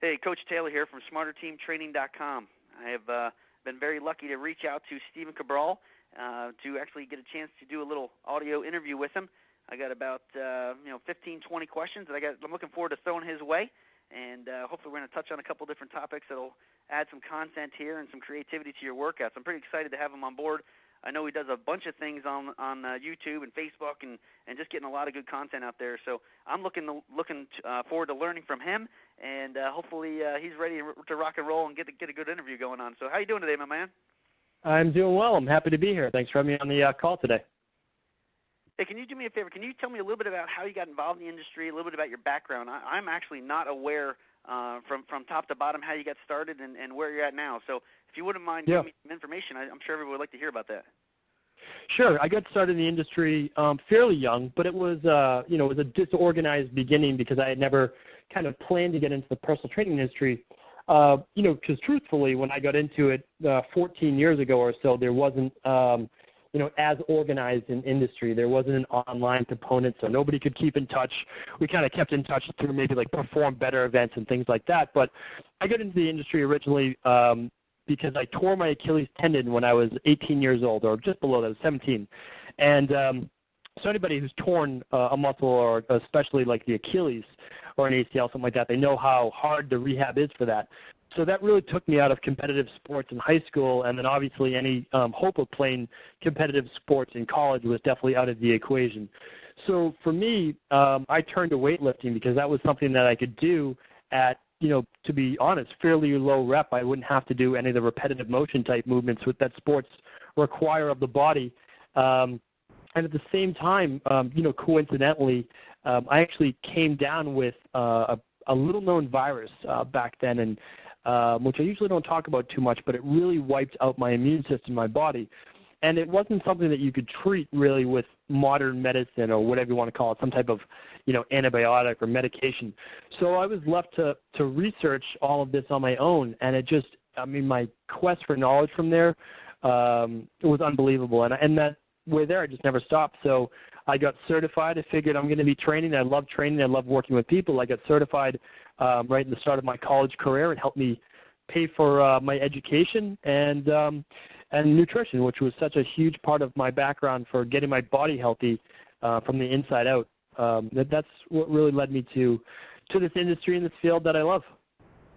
Hey, Coach Taylor here from SmarterTeamTraining.com. I have been very lucky to reach out to Stephen Cabral to actually get a chance to do a little audio interview with him. I got about 15, 20 questions that I'm looking forward to throwing his way, and hopefully we're going to touch on a couple different topics that'll add some content here and some creativity to your workouts. I'm pretty excited to have him on board. I know he does a bunch of things on YouTube and Facebook and just getting a lot of good content out there. So I'm looking forward to learning from him, and hopefully he's ready to rock and roll and get a good interview going on. So how you doing today, my man? I'm doing well. I'm happy to be here. Thanks for having me on the call today. Hey, can you do me a favor? Can you tell me a little bit about how you got involved in the industry, a little bit about your background? I'm actually not aware from top to bottom how you got started and where you're at now. So if you wouldn't mind giving me some information, I'm sure everyone would like to hear about that. Sure. I got started in the industry fairly young, but it was it was a disorganized beginning because I had never kind of planned to get into the personal training industry. Because truthfully, when I got into it 14 years ago or so, there wasn't as organized an industry. There wasn't an online component, so nobody could keep in touch. We kind of kept in touch through maybe like Perform Better events and things like that. But I got into the industry originally because I tore my Achilles tendon when I was 18 years old, or just below that, 17. And so anybody who's torn a muscle, or especially like the Achilles or an ACL, something like that, they know how hard the rehab is for that. So that really took me out of competitive sports in high school, and then obviously any hope of playing competitive sports in college was definitely out of the equation. So for me, I turned to weightlifting because that was something that I could do at, to be honest, fairly low rep. I wouldn't have to do any of the repetitive motion type movements that sports require of the body. And at the same time, coincidentally, I actually came down with a little-known virus back then, and which I usually don't talk about too much, but it really wiped out my immune system in my body. And it wasn't something that you could treat really with modern medicine or whatever you want to call it, some type of, antibiotic or medication. So I was left to research all of this on my own, and my quest for knowledge from there, it was unbelievable. And that way there, I just never stopped. So I got certified. I figured I'm going to be training. I love training. I love working with people. I got certified right in the start of my college career. It helped me pay for my education and nutrition, which was such a huge part of my background for getting my body healthy from the inside out. That's what really led me to this industry and this field that I love.